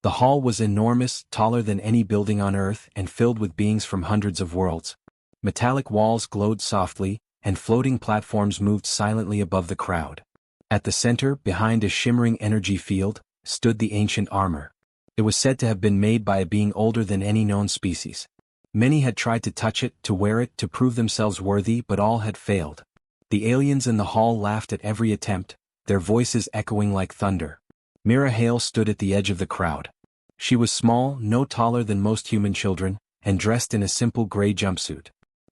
The hall was enormous, taller than any building on Earth and filled with beings from hundreds of worlds. Metallic walls glowed softly, and floating platforms moved silently above the crowd. At the center, behind a shimmering energy field, stood the ancient armor. It was said to have been made by a being older than any known species. Many had tried to touch it, to wear it, to prove themselves worthy, but all had failed. The aliens in the hall laughed at every attempt, their voices echoing like thunder. Mira Hale stood at the edge of the crowd. She was small, no taller than most human children, and dressed in a simple gray jumpsuit.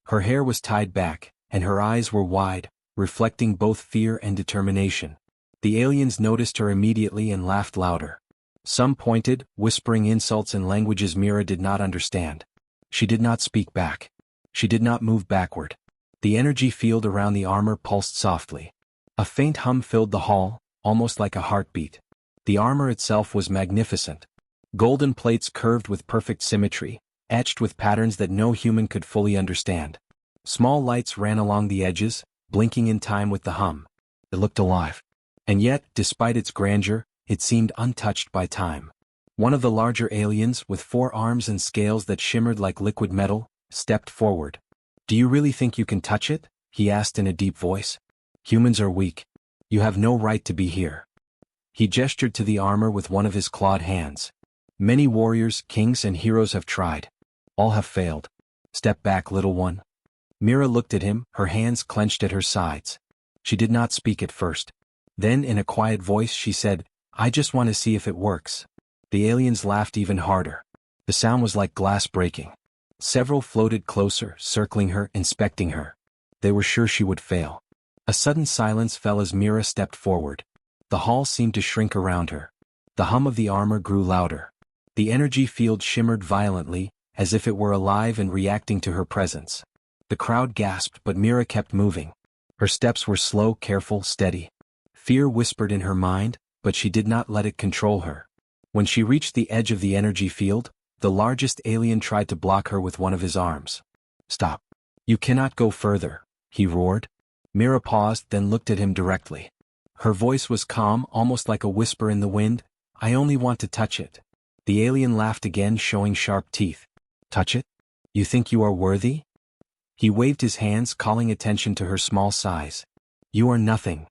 Her hair was tied back, and her eyes were wide, reflecting both fear and determination. The aliens noticed her immediately and laughed louder. Some pointed, whispering insults in languages Mira did not understand. She did not speak back. She did not move backward. The energy field around the armor pulsed softly. A faint hum filled the hall, almost like a heartbeat. The armor itself was magnificent. Golden plates curved with perfect symmetry, etched with patterns that no human could fully understand. Small lights ran along the edges, blinking in time with the hum. It looked alive. And yet, despite its grandeur, it seemed untouched by time. One of the larger aliens, with 4 arms and scales that shimmered like liquid metal, stepped forward. "Do you really think you can touch it?" he asked in a deep voice. "Humans are weak. You have no right to be here." He gestured to the armor with one of his clawed hands. "Many warriors, kings, and heroes have tried. All have failed. Step back, little one." Mira looked at him, her hands clenched at her sides. She did not speak at first. Then, in a quiet voice, she said, "I just want to see if it works." The aliens laughed even harder. The sound was like glass breaking. Several floated closer, circling her, inspecting her. They were sure she would fail. A sudden silence fell as Mira stepped forward. The hall seemed to shrink around her. The hum of the armor grew louder. The energy field shimmered violently, as if it were alive and reacting to her presence. The crowd gasped, but Mira kept moving. Her steps were slow, careful, steady. Fear whispered in her mind, but she did not let it control her. When she reached the edge of the energy field, the largest alien tried to block her with one of his arms. "Stop. You cannot go further," he roared. Mira paused, then looked at him directly. Her voice was calm, almost like a whisper in the wind. "I only want to touch it." The alien laughed again, showing sharp teeth. "Touch it? You think you are worthy?" He waved his hands, calling attention to her small size. "You are nothing."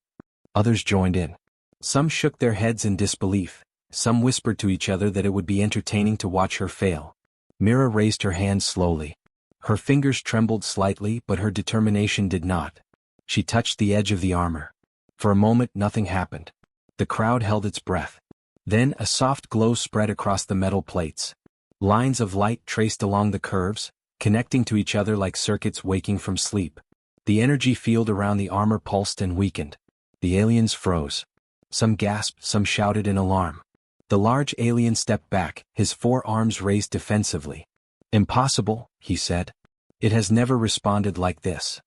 Others joined in. Some shook their heads in disbelief. Some whispered to each other that it would be entertaining to watch her fail. Mira raised her hands slowly. Her fingers trembled slightly, but her determination did not. She touched the edge of the armor. For a moment nothing happened. The crowd held its breath. Then a soft glow spread across the metal plates. Lines of light traced along the curves, connecting to each other like circuits waking from sleep. The energy field around the armor pulsed and weakened. The aliens froze. Some gasped, some shouted in alarm. The large alien stepped back, his 4 arms raised defensively. "Impossible," he said. "It has never responded like this."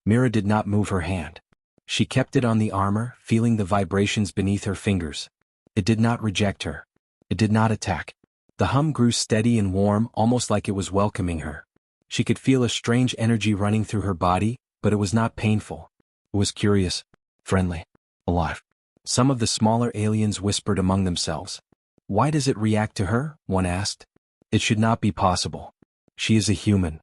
Mira did not move her hand. She kept it on the armor, feeling the vibrations beneath her fingers. It did not reject her. It did not attack. The hum grew steady and warm, almost like it was welcoming her. She could feel a strange energy running through her body, but it was not painful. It was curious, friendly, alive. Some of the smaller aliens whispered among themselves. "Why does it react to her?" one asked. "It should not be possible. She is a human."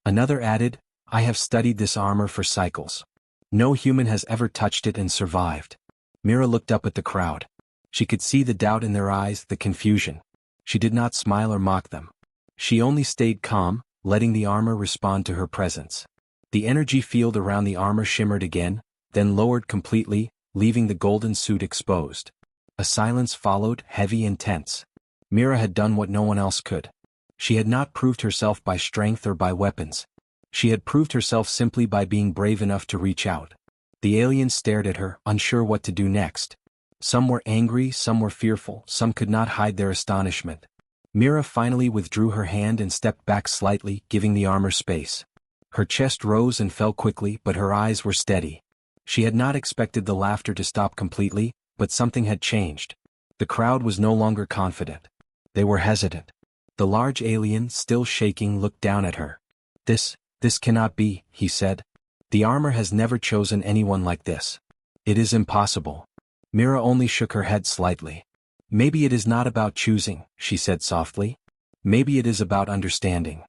Another added, "I have studied this armor for cycles. No human has ever touched it and survived." Mira looked up at the crowd. She could see the doubt in their eyes, the confusion. She did not smile or mock them. She only stayed calm, letting the armor respond to her presence. The energy field around the armor shimmered again, then lowered completely, leaving the golden suit exposed. A silence followed, heavy and tense. Mira had done what no one else could. She had not proved herself by strength or by weapons. She had proved herself simply by being brave enough to reach out. The aliens stared at her, unsure what to do next. Some were angry, some were fearful, some could not hide their astonishment. Mira finally withdrew her hand and stepped back slightly, giving the armor space. Her chest rose and fell quickly, but her eyes were steady. She had not expected the laughter to stop completely, but something had changed. The crowd was no longer confident. They were hesitant. The large alien, still shaking, looked down at her. This cannot be," he said. "The armor has never chosen anyone like this. It is impossible." Mira only shook her head slightly. Maybe it is not about choosing, she said softly. Maybe it is about understanding.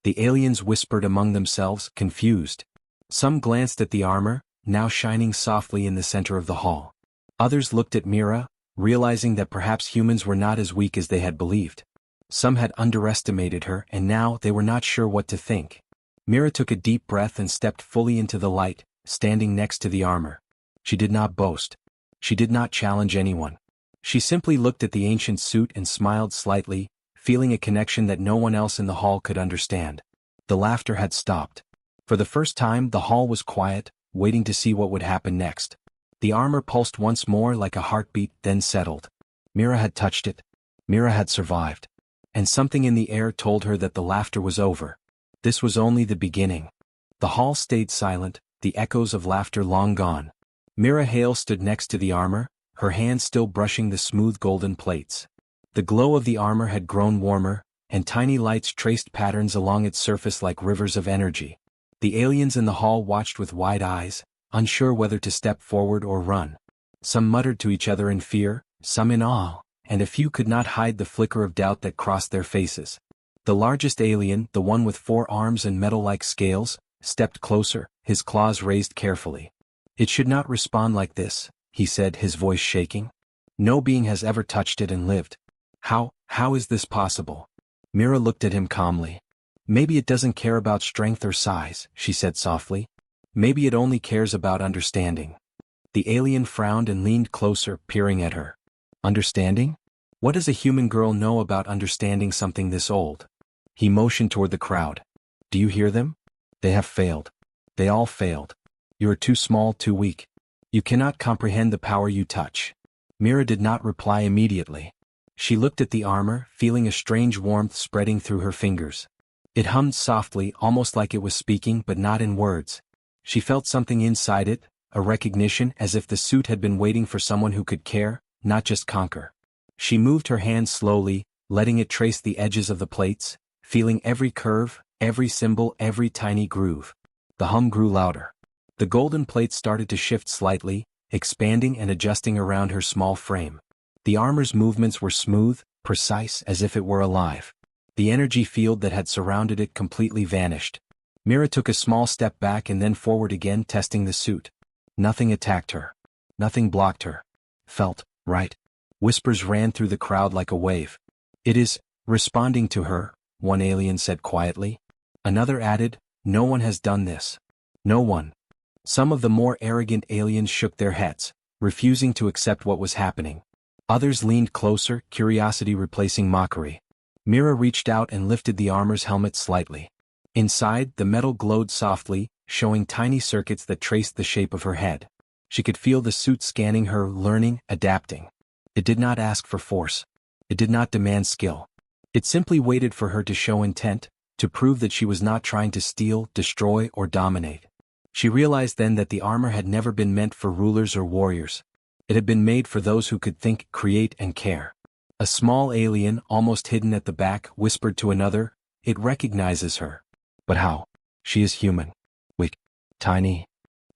The aliens whispered among themselves, confused. Some glanced at the armor, now shining softly in the center of the hall. Others looked at Mira, realizing that perhaps humans were not as weak as they had believed. Some had underestimated her and now they were not sure what to think. Mira took a deep breath and stepped fully into the light, standing next to the armor. She did not boast. She did not challenge anyone. She simply looked at the ancient suit and smiled slightly, feeling a connection that no one else in the hall could understand. The laughter had stopped. For the first time the hall was quiet, waiting to see what would happen next. The armor pulsed once more like a heartbeat, then settled. Mira had touched it. Mira had survived. And something in the air told her that the laughter was over. This was only the beginning. The hall stayed silent, the echoes of laughter long gone. Mira Hale stood next to the armor, her hands still brushing the smooth golden plates. The glow of the armor had grown warmer, and tiny lights traced patterns along its surface like rivers of energy. The aliens in the hall watched with wide eyes, unsure whether to step forward or run. Some muttered to each other in fear, some in awe, and a few could not hide the flicker of doubt that crossed their faces. The largest alien, the one with 4 arms and metal-like scales, stepped closer, his claws raised carefully. "It should not respond like this," he said, his voice shaking. "No being has ever touched it and lived. How is this possible?" Mira looked at him calmly. "Maybe it doesn't care about strength or size," she said softly. "Maybe it only cares about understanding." The alien frowned and leaned closer, peering at her. Understanding? What does a human girl know about understanding something this old? He motioned toward the crowd. "Do you hear them? They have failed. They all failed. You are too small, too weak. You cannot comprehend the power you touch." Mira did not reply immediately. She looked at the armor, feeling a strange warmth spreading through her fingers. It hummed softly, almost like it was speaking but not in words. She felt something inside it, a recognition, as if the suit had been waiting for someone who could care, not just conquer. She moved her hand slowly, letting it trace the edges of the plates, feeling every curve, every symbol, every tiny groove. The hum grew louder. The golden plates started to shift slightly, expanding and adjusting around her small frame. The armor's movements were smooth, precise, as if it were alive. The energy field that had surrounded it completely vanished. Mira took a small step back and then forward again, testing the suit. Nothing attacked her. Nothing blocked her. "Felt right." Whispers ran through the crowd like a wave. "It is responding to her," one alien said quietly. Another added, "No one has done this. No one." Some of the more arrogant aliens shook their heads, refusing to accept what was happening. Others leaned closer, curiosity replacing mockery. Mira reached out and lifted the armor's helmet slightly. Inside, the metal glowed softly, showing tiny circuits that traced the shape of her head. She could feel the suit scanning her, learning, adapting. It did not ask for force. It did not demand skill. It simply waited for her to show intent, to prove that she was not trying to steal, destroy, or dominate. She realized then that the armor had never been meant for rulers or warriors. It had been made for those who could think, create, and care. A small alien, almost hidden at the back, whispered to another, "It recognizes her." "But how? She is human. Weak. Tiny."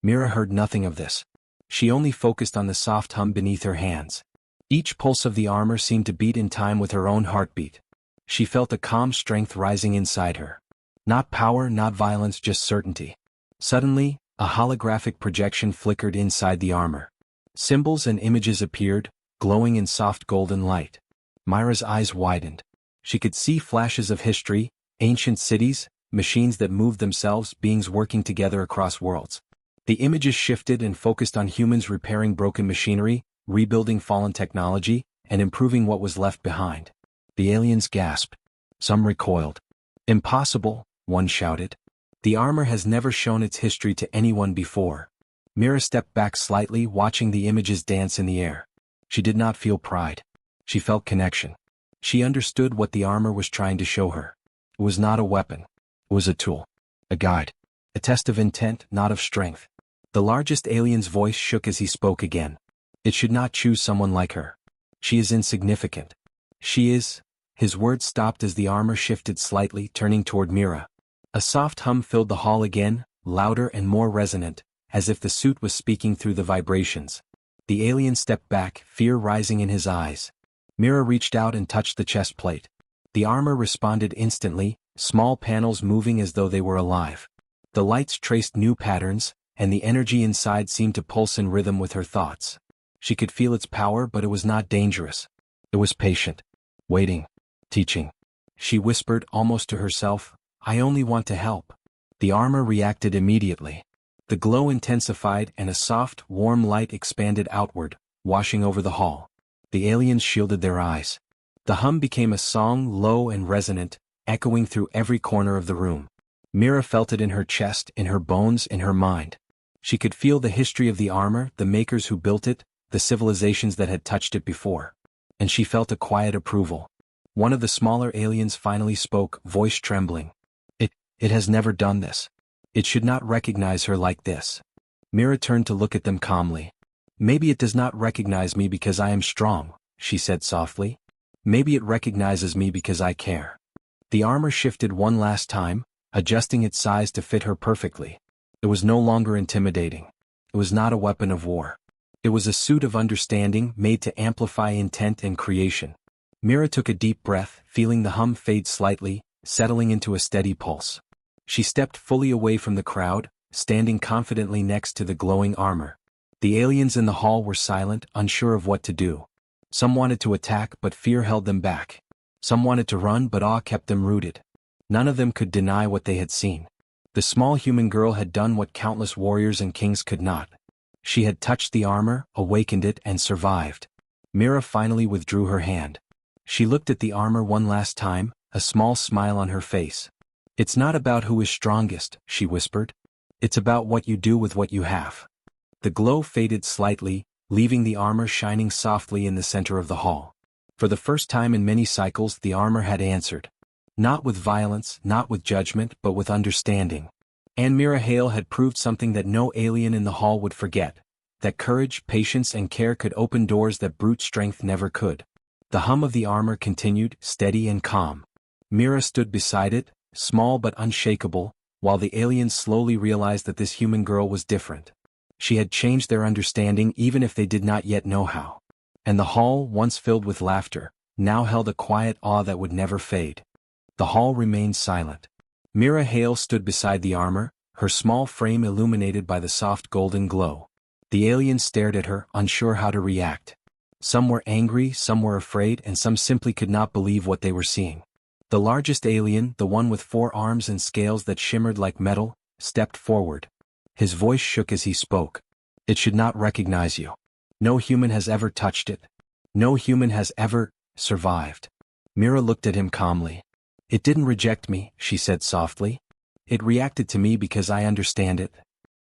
Mira heard nothing of this. She only focused on the soft hum beneath her hands. Each pulse of the armor seemed to beat in time with her own heartbeat. She felt a calm strength rising inside her. Not power, not violence, just certainty. Suddenly, a holographic projection flickered inside the armor. Symbols and images appeared, glowing in soft golden light. Mira's eyes widened. She could see flashes of history, ancient cities, machines that moved themselves, beings working together across worlds. The images shifted and focused on humans repairing broken machinery, rebuilding fallen technology, and improving what was left behind. The aliens gasped. Some recoiled. "Impossible," one shouted. "The armor has never shown its history to anyone before." Mira stepped back slightly, watching the images dance in the air. She did not feel pride. She felt connection. She understood what the armor was trying to show her. It was not a weapon. It was a tool. A guide. A test of intent, not of strength. The largest alien's voice shook as he spoke again. "It should not choose someone like her. She is insignificant. She is..." His words stopped as the armor shifted slightly, turning toward Mira. A soft hum filled the hall again, louder and more resonant, as if the suit was speaking through the vibrations. The alien stepped back, fear rising in his eyes. Mira reached out and touched the chest plate. The armor responded instantly, small panels moving as though they were alive. The lights traced new patterns, and the energy inside seemed to pulse in rhythm with her thoughts. She could feel its power, but it was not dangerous. It was patient. Waiting. Teaching. She whispered almost to herself, "I only want to help." The armor reacted immediately. The glow intensified and a soft, warm light expanded outward, washing over the hall. The aliens shielded their eyes. The hum became a song, low and resonant, echoing through every corner of the room. Mira felt it in her chest, in her bones, in her mind. She could feel the history of the armor, the makers who built it, the civilizations that had touched it before. And she felt a quiet approval. One of the smaller aliens finally spoke, voice trembling. It has never done this. It should not recognize her like this." Mira turned to look at them calmly. "Maybe it does not recognize me because I am strong," she said softly. "Maybe it recognizes me because I care." The armor shifted one last time, adjusting its size to fit her perfectly. It was no longer intimidating. It was not a weapon of war. It was a suit of understanding made to amplify intent and creation. Mira took a deep breath, feeling the hum fade slightly, settling into a steady pulse. She stepped fully away from the crowd, standing confidently next to the glowing armor. The aliens in the hall were silent, unsure of what to do. Some wanted to attack, but fear held them back. Some wanted to run, but awe kept them rooted. None of them could deny what they had seen. The small human girl had done what countless warriors and kings could not. She had touched the armor, awakened it, and survived. Mira finally withdrew her hand. She looked at the armor one last time, a small smile on her face. "It's not about who is strongest," she whispered. "It's about what you do with what you have." The glow faded slightly, leaving the armor shining softly in the center of the hall. For the first time in many cycles, the armor had answered. Not with violence, not with judgment, but with understanding. And Mira Hale had proved something that no alien in the hall would forget, that courage, patience, and care could open doors that brute strength never could. The hum of the armor continued, steady and calm. Mira stood beside it, small but unshakable, while the aliens slowly realized that this human girl was different. She had changed their understanding even if they did not yet know how. And the hall, once filled with laughter, now held a quiet awe that would never fade. The hall remained silent. Mira Hale stood beside the armor, her small frame illuminated by the soft golden glow. The aliens stared at her, unsure how to react. Some were angry, some were afraid, and some simply could not believe what they were seeing. The largest alien, the one with 4 arms and scales that shimmered like metal, stepped forward. His voice shook as he spoke. "It should not recognize you. No human has ever touched it. No human has ever survived." Mira looked at him calmly. "It didn't reject me," she said softly. "It reacted to me because I understand it."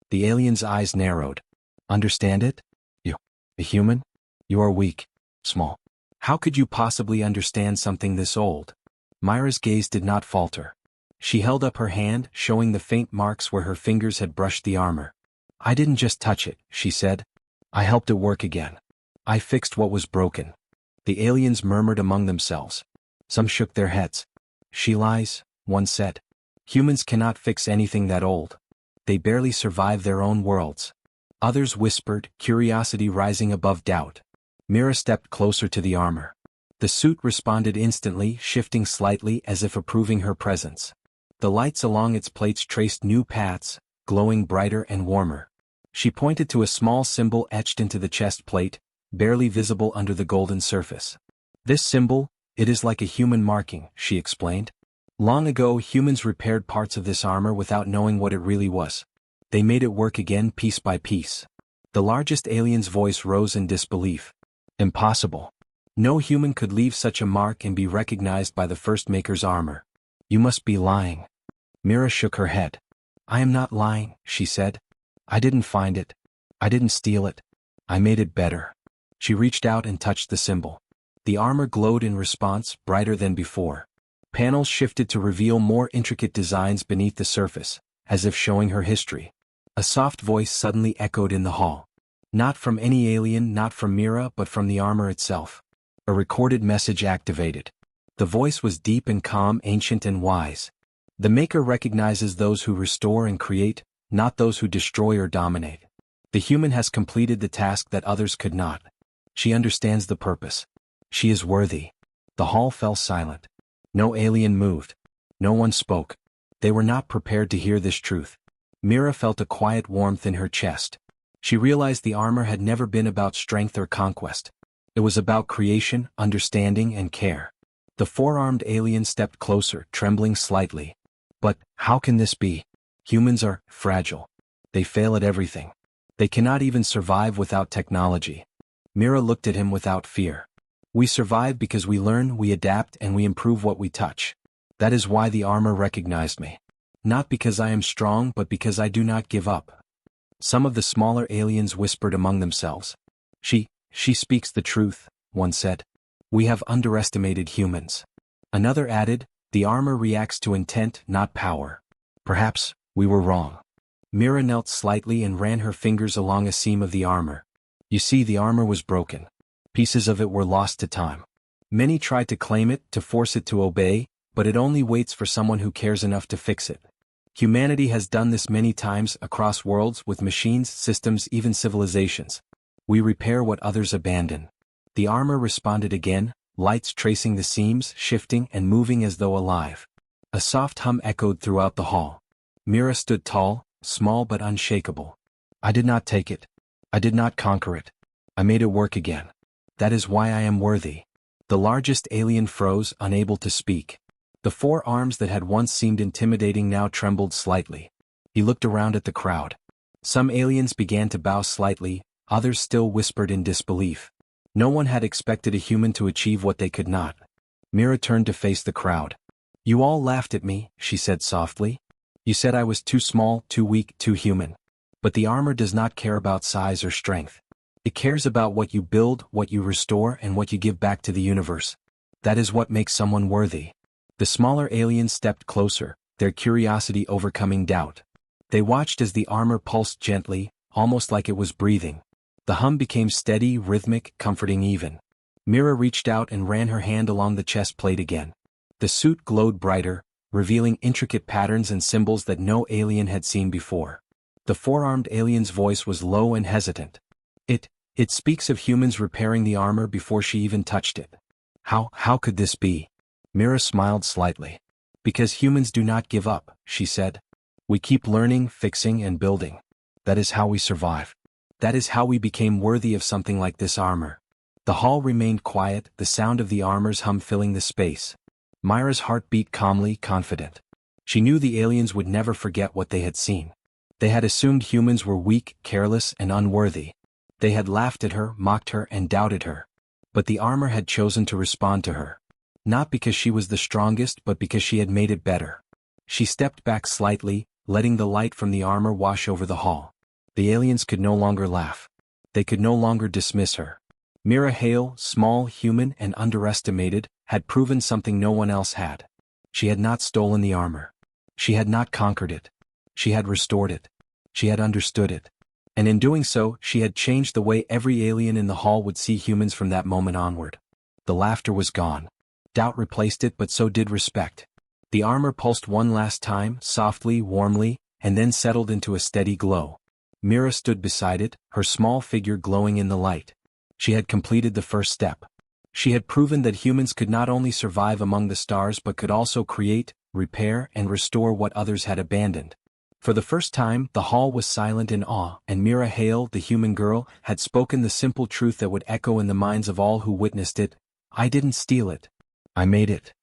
The alien's eyes narrowed. "Understand it? You, a human? You are weak, small. How could you possibly understand something this old?" Myra's gaze did not falter. She held up her hand, showing the faint marks where her fingers had brushed the armor. "I didn't just touch it," she said. "I helped it work again. I fixed what was broken." The aliens murmured among themselves. Some shook their heads. "She lies," one said. "Humans cannot fix anything that old. They barely survive their own worlds." Others whispered, curiosity rising above doubt. Mira stepped closer to the armor. The suit responded instantly, shifting slightly as if approving her presence. The lights along its plates traced new paths, glowing brighter and warmer. She pointed to a small symbol etched into the chest plate, barely visible under the golden surface. "This symbol, it is like a human marking," she explained. "Long ago humans repaired parts of this armor without knowing what it really was. They made it work again piece by piece." The largest alien's voice rose in disbelief. "Impossible. No human could leave such a mark and be recognized by the first maker's armor. You must be lying." Mira shook her head. "I am not lying," she said. "I didn't find it. I didn't steal it. I made it better." She reached out and touched the symbol. The armor glowed in response, brighter than before. Panels shifted to reveal more intricate designs beneath the surface, as if showing her history. A soft voice suddenly echoed in the hall. Not from any alien, not from Mira, but from the armor itself. A recorded message activated. The voice was deep and calm, ancient and wise. "The Maker recognizes those who restore and create, not those who destroy or dominate. The human has completed the task that others could not. She understands the purpose. She is worthy. The hall fell silent. No alien moved. No one spoke. They were not prepared to hear this truth. Mira felt a quiet warmth in her chest. She realized the armor had never been about strength or conquest. It was about creation, understanding, and care. The four-armed alien stepped closer, trembling slightly. But, how can this be? Humans are fragile. They fail at everything. They cannot even survive without technology. Mira looked at him without fear. We survive because we learn, we adapt, and we improve what we touch. That is why the armor recognized me. Not because I am strong, but because I do not give up. Some of the smaller aliens whispered among themselves. She speaks the truth, one said. We have underestimated humans. Another added, the armor reacts to intent, not power. Perhaps, we were wrong. Mira knelt slightly and ran her fingers along a seam of the armor. You see, the armor was broken. Pieces of it were lost to time. Many tried to claim it, to force it to obey, but it only waits for someone who cares enough to fix it. Humanity has done this many times across worlds with machines, systems, even civilizations. We repair what others abandon. The armor responded again, lights tracing the seams, shifting and moving as though alive. A soft hum echoed throughout the hall. Mira stood tall, small but unshakable. I did not take it. I did not conquer it. I made it work again. That is why I am worthy. The largest alien froze, unable to speak. The four arms that had once seemed intimidating now trembled slightly. He looked around at the crowd. Some aliens began to bow slightly, others still whispered in disbelief. No one had expected a human to achieve what they could not. Mira turned to face the crowd. You all laughed at me, she said softly. You said I was too small, too weak, too human. But the armor does not care about size or strength. It cares about what you build, what you restore, and what you give back to the universe. That is what makes someone worthy. The smaller aliens stepped closer, their curiosity overcoming doubt. They watched as the armor pulsed gently, almost like it was breathing. The hum became steady, rhythmic, comforting even. Mira reached out and ran her hand along the chest plate again. The suit glowed brighter, revealing intricate patterns and symbols that no alien had seen before. The four-armed alien's voice was low and hesitant. It speaks of humans repairing the armor before she even touched it. How could this be? Mira smiled slightly. Because humans do not give up, she said. We keep learning, fixing, and building. That is how we survive. That is how we became worthy of something like this armor. The hall remained quiet, the sound of the armor's hum filling the space. Myra's heart beat calmly, confident. She knew the aliens would never forget what they had seen. They had assumed humans were weak, careless, and unworthy. They had laughed at her, mocked her, and doubted her. But the armor had chosen to respond to her. Not because she was the strongest, but because she had made it better. She stepped back slightly, letting the light from the armor wash over the hall. The aliens could no longer laugh. They could no longer dismiss her. Mira Hale, small, human, and underestimated, had proven something no one else had. She had not stolen the armor. She had not conquered it. She had restored it. She had understood it. And in doing so, she had changed the way every alien in the hall would see humans from that moment onward. The laughter was gone. Doubt replaced it, but so did respect. The armor pulsed one last time, softly, warmly, and then settled into a steady glow. Mira stood beside it, her small figure glowing in the light. She had completed the first step. She had proven that humans could not only survive among the stars but could also create, repair, and restore what others had abandoned. For the first time, the hall was silent in awe, and Mira Hale, the human girl, had spoken the simple truth that would echo in the minds of all who witnessed it. I didn't steal it. I made it.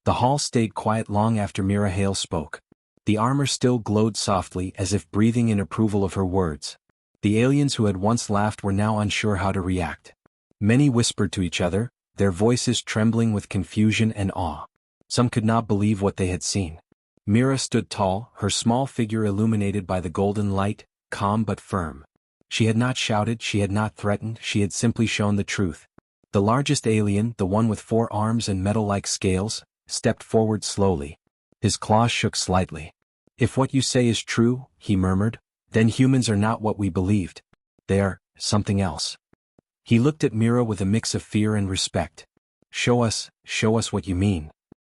The hall stayed quiet long after Mira Hale spoke. The armor still glowed softly, as if breathing in approval of her words. The aliens who had once laughed were now unsure how to react. Many whispered to each other, their voices trembling with confusion and awe. Some could not believe what they had seen. Mira stood tall, her small figure illuminated by the golden light, calm but firm. She had not shouted, she had not threatened, she had simply shown the truth. The largest alien, the one with 4 arms and metal-like scales, stepped forward slowly. His claws shook slightly. If what you say is true, he murmured, then humans are not what we believed. They are something else. He looked at Mira with a mix of fear and respect. Show us what you mean.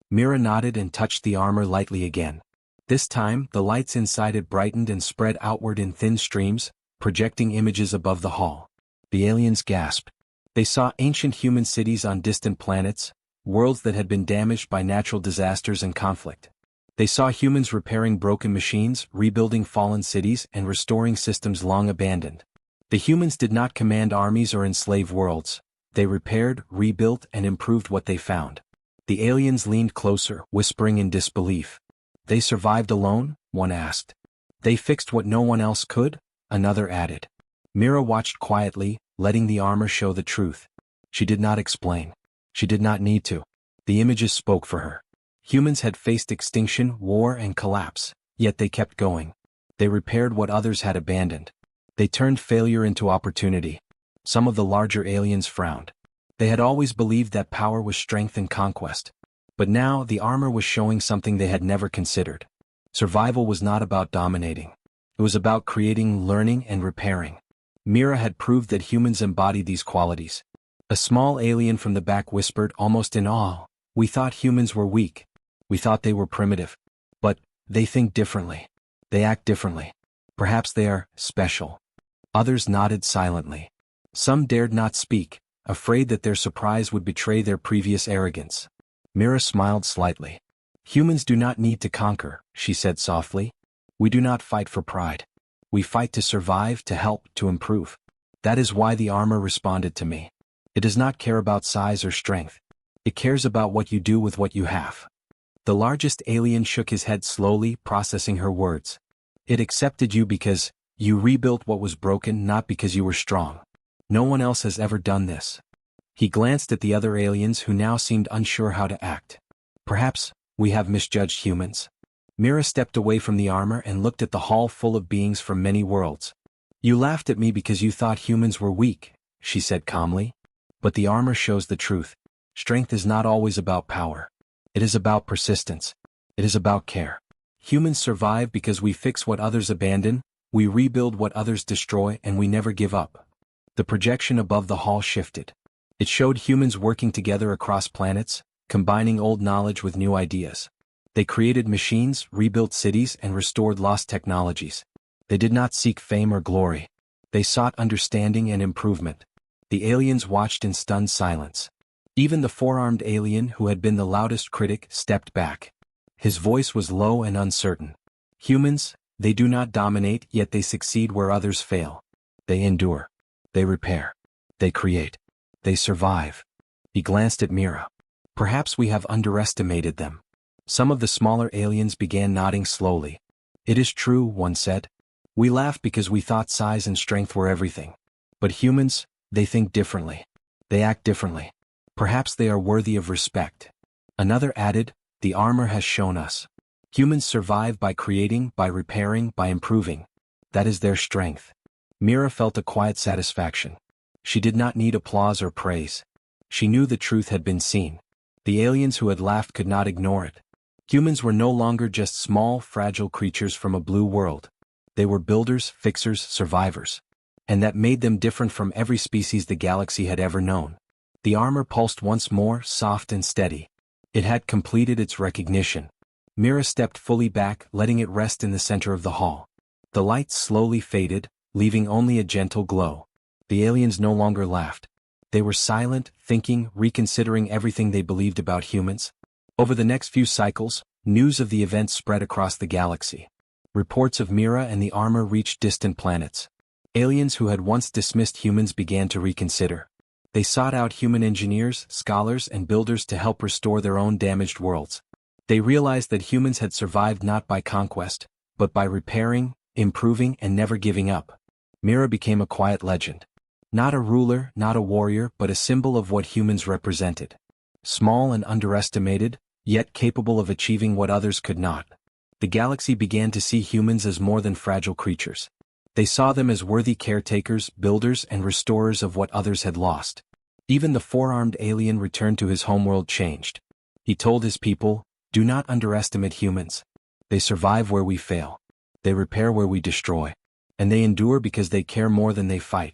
Mira nodded and touched the armor lightly again. This time, the lights inside it brightened and spread outward in thin streams, projecting images above the hall. The aliens gasped. They saw ancient human cities on distant planets, worlds that had been damaged by natural disasters and conflict. They saw humans repairing broken machines, rebuilding fallen cities, and restoring systems long abandoned. The humans did not command armies or enslave worlds. They repaired, rebuilt, and improved what they found. The aliens leaned closer, whispering in disbelief. They survived alone? One asked. They fixed what no one else could? Another added. Mira watched quietly, letting the armor show the truth. She did not explain. She did not need to. The images spoke for her. Humans had faced extinction, war, and collapse, yet they kept going. They repaired what others had abandoned. They turned failure into opportunity. Some of the larger aliens frowned. They had always believed that power was strength and conquest. But now the armor was showing something they had never considered. Survival was not about dominating. It was about creating, learning, and repairing. Mira had proved that humans embody these qualities. A small alien from the back whispered, almost in awe, "We thought humans were weak. We thought they were primitive. But they think differently. They act differently. Perhaps they are special." Others nodded silently. Some dared not speak, afraid that their surprise would betray their previous arrogance. Mira smiled slightly. "Humans do not need to conquer," she said softly. "We do not fight for pride. We fight to survive, to help, to improve. That is why the armor responded to me. It does not care about size or strength. It cares about what you do with what you have." The largest alien shook his head slowly, processing her words. "It accepted you because you rebuilt what was broken, not because you were strong. No one else has ever done this." He glanced at the other aliens who now seemed unsure how to act. "Perhaps we have misjudged humans." Mira stepped away from the armor and looked at the hall full of beings from many worlds. "You laughed at me because you thought humans were weak," she said calmly. "But the armor shows the truth. Strength is not always about power. It is about persistence. It is about care. Humans survive because we fix what others abandon, we rebuild what others destroy, and we never give up." The projection above the hall shifted. It showed humans working together across planets, combining old knowledge with new ideas. They created machines, rebuilt cities, and restored lost technologies. They did not seek fame or glory. They sought understanding and improvement. The aliens watched in stunned silence. Even the four-armed alien who had been the loudest critic stepped back. His voice was low and uncertain. "Humans, they do not dominate, yet they succeed where others fail. They endure. They repair. They create. They survive." He glanced at Mira. "Perhaps we have underestimated them." Some of the smaller aliens began nodding slowly. "It is true," one said. "We laughed because we thought size and strength were everything. But humans, they think differently. They act differently. Perhaps they are worthy of respect." Another added, "The armor has shown us. Humans survive by creating, by repairing, by improving. That is their strength." Mira felt a quiet satisfaction. She did not need applause or praise. She knew the truth had been seen. The aliens who had laughed could not ignore it. Humans were no longer just small, fragile creatures from a blue world. They were builders, fixers, survivors. And that made them different from every species the galaxy had ever known. The armor pulsed once more, soft and steady. It had completed its recognition. Mira stepped fully back, letting it rest in the center of the hall. The lights slowly faded, leaving only a gentle glow. The aliens no longer laughed. They were silent, thinking, reconsidering everything they believed about humans. Over the next few cycles, news of the event spread across the galaxy. Reports of Mira and the armor reached distant planets. Aliens who had once dismissed humans began to reconsider. They sought out human engineers, scholars, and builders to help restore their own damaged worlds. They realized that humans had survived not by conquest, but by repairing, improving, and never giving up. Mira became a quiet legend. Not a ruler, not a warrior, but a symbol of what humans represented. Small and underestimated, yet capable of achieving what others could not. The galaxy began to see humans as more than fragile creatures. They saw them as worthy caretakers, builders, and restorers of what others had lost. Even the four-armed alien returned to his homeworld changed. He told his people, "Do not underestimate humans. They survive where we fail. They repair where we destroy. And they endure because they care more than they fight."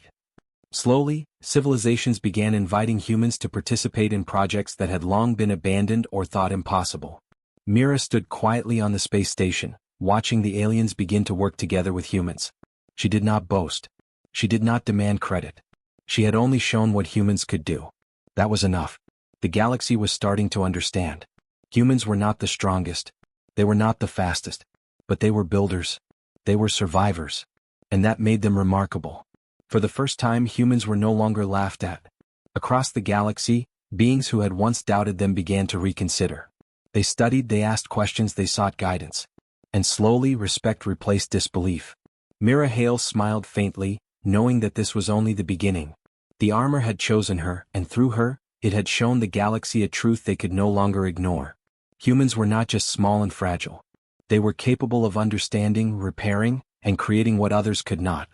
Slowly, civilizations began inviting humans to participate in projects that had long been abandoned or thought impossible. Mira stood quietly on the space station, watching the aliens begin to work together with humans. She did not boast. She did not demand credit. She had only shown what humans could do. That was enough. The galaxy was starting to understand. Humans were not the strongest. They were not the fastest. But they were builders. They were survivors. And that made them remarkable. For the first time, humans were no longer laughed at. Across the galaxy, beings who had once doubted them began to reconsider. They studied, they asked questions, they sought guidance. And slowly, respect replaced disbelief. Mira Hale smiled faintly, knowing that this was only the beginning. The armor had chosen her, and through her, it had shown the galaxy a truth they could no longer ignore. Humans were not just small and fragile. They were capable of understanding, repairing, and creating what others could not.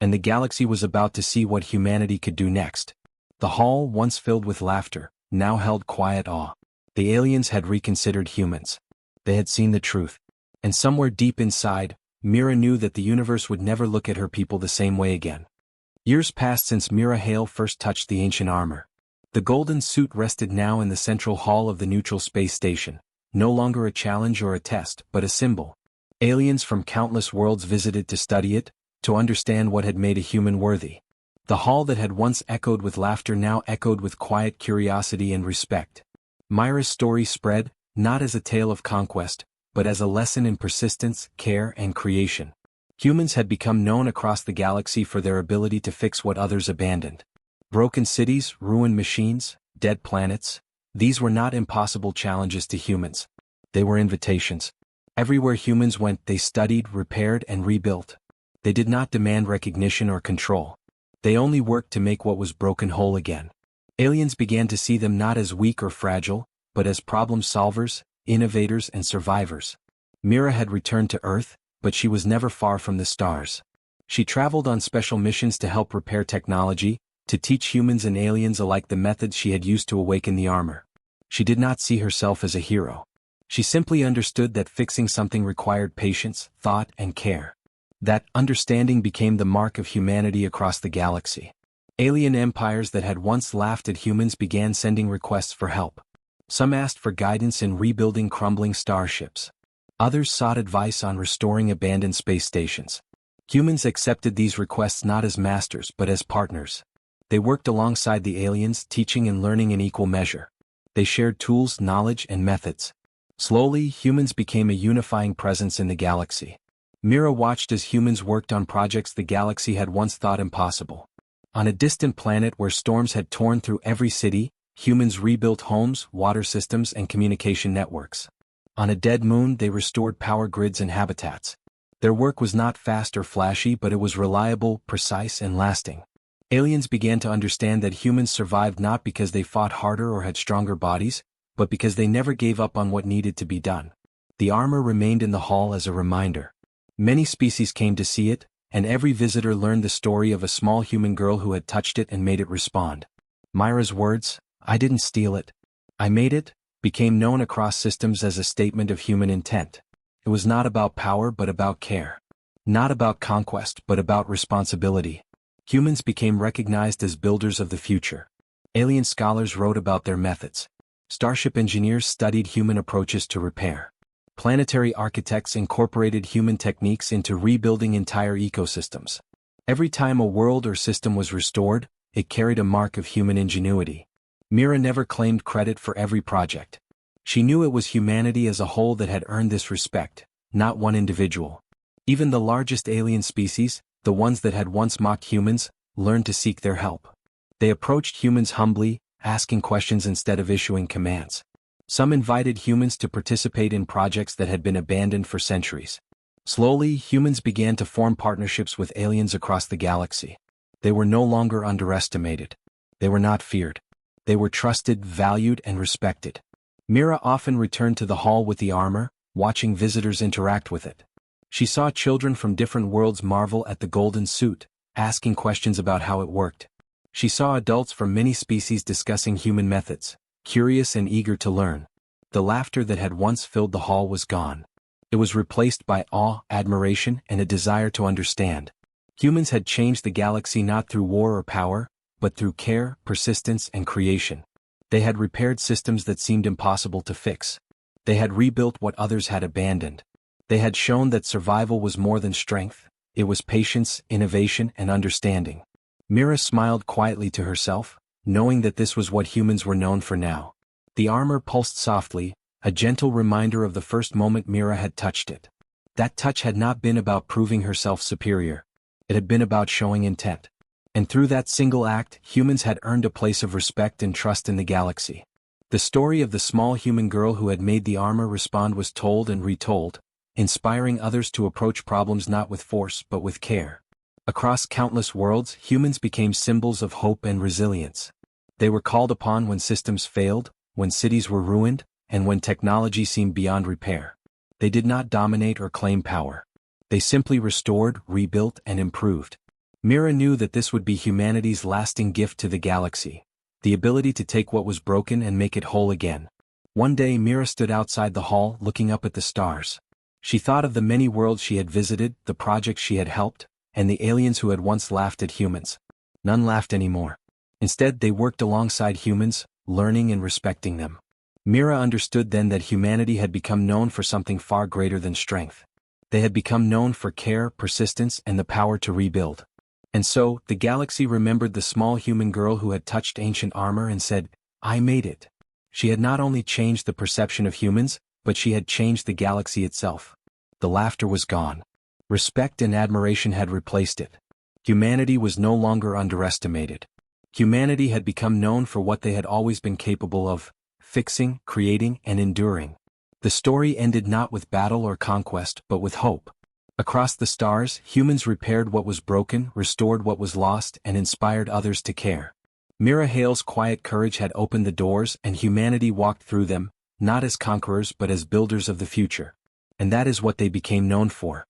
And the galaxy was about to see what humanity could do next. The hall, once filled with laughter, now held quiet awe. The aliens had reconsidered humans. They had seen the truth. And somewhere deep inside, Mira knew that the universe would never look at her people the same way again. Years passed since Mira Hale first touched the ancient armor. The golden suit rested now in the central hall of the neutral space station, no longer a challenge or a test, but a symbol. Aliens from countless worlds visited to study it, to understand what had made a human worthy. The hall that had once echoed with laughter now echoed with quiet curiosity and respect. Myra's story spread, not as a tale of conquest, but as a lesson in persistence, care, and creation. Humans had become known across the galaxy for their ability to fix what others abandoned. Broken cities, ruined machines, dead planets. These were not impossible challenges to humans. They were invitations. Everywhere humans went, they studied, repaired, and rebuilt. They did not demand recognition or control. They only worked to make what was broken whole again. Aliens began to see them not as weak or fragile, but as problem solvers, innovators, and survivors. Mira had returned to Earth, but she was never far from the stars. She traveled on special missions to help repair technology, to teach humans and aliens alike the methods she had used to awaken the armor. She did not see herself as a hero. She simply understood that fixing something required patience, thought, and care. That understanding became the mark of humanity across the galaxy. Alien empires that had once laughed at humans began sending requests for help. Some asked for guidance in rebuilding crumbling starships. Others sought advice on restoring abandoned space stations. Humans accepted these requests not as masters but as partners. They worked alongside the aliens, teaching and learning in equal measure. They shared tools, knowledge, and methods. Slowly, humans became a unifying presence in the galaxy. Mira watched as humans worked on projects the galaxy had once thought impossible. On a distant planet where storms had torn through every city, humans rebuilt homes, water systems, and communication networks. On a dead moon, they restored power grids and habitats. Their work was not fast or flashy, but it was reliable, precise, and lasting. Aliens began to understand that humans survived not because they fought harder or had stronger bodies, but because they never gave up on what needed to be done. The armor remained in the hall as a reminder. Many species came to see it, and every visitor learned the story of a small human girl who had touched it and made it respond. Myra's words, "I didn't steal it. I made it," became known across systems as a statement of human intent. It was not about power but about care. Not about conquest but about responsibility. Humans became recognized as builders of the future. Alien scholars wrote about their methods. Starship engineers studied human approaches to repair. Planetary architects incorporated human techniques into rebuilding entire ecosystems. Every time a world or system was restored, it carried a mark of human ingenuity. Mira never claimed credit for every project. She knew it was humanity as a whole that had earned this respect, not one individual. Even the largest alien species, the ones that had once mocked humans, learned to seek their help. They approached humans humbly, asking questions instead of issuing commands. Some invited humans to participate in projects that had been abandoned for centuries. Slowly, humans began to form partnerships with aliens across the galaxy. They were no longer underestimated. They were not feared. They were trusted, valued, and respected. Mira often returned to the hall with the armor, watching visitors interact with it. She saw children from different worlds marvel at the golden suit, asking questions about how it worked. She saw adults from many species discussing human methods, curious and eager to learn. The laughter that had once filled the hall was gone. It was replaced by awe, admiration, and a desire to understand. Humans had changed the galaxy not through war or power, but through care, persistence, and creation. They had repaired systems that seemed impossible to fix. They had rebuilt what others had abandoned. They had shown that survival was more than strength, it was patience, innovation, and understanding. Mira smiled quietly to herself, knowing that this was what humans were known for now. The armor pulsed softly, a gentle reminder of the first moment Mira had touched it. That touch had not been about proving herself superior. It had been about showing intent. And through that single act, humans had earned a place of respect and trust in the galaxy. The story of the small human girl who had made the armor respond was told and retold, inspiring others to approach problems not with force but with care. Across countless worlds, humans became symbols of hope and resilience. They were called upon when systems failed, when cities were ruined, and when technology seemed beyond repair. They did not dominate or claim power. They simply restored, rebuilt, and improved. Mira knew that this would be humanity's lasting gift to the galaxy, the ability to take what was broken and make it whole again. One day Mira stood outside the hall looking up at the stars. She thought of the many worlds she had visited, the projects she had helped, and the aliens who had once laughed at humans. None laughed anymore. Instead, they worked alongside humans, learning and respecting them. Mira understood then that humanity had become known for something far greater than strength. They had become known for care, persistence, and the power to rebuild. And so, the galaxy remembered the small human girl who had touched ancient armor and said, "I made it." She had not only changed the perception of humans, but she had changed the galaxy itself. The laughter was gone. Respect and admiration had replaced it. Humanity was no longer underestimated. Humanity had become known for what they had always been capable of: fixing, creating, and enduring. The story ended not with battle or conquest, but with hope. Across the stars, humans repaired what was broken, restored what was lost, and inspired others to care. Mira Hale's quiet courage had opened the doors, and humanity walked through them, not as conquerors but as builders of the future. And that is what they became known for.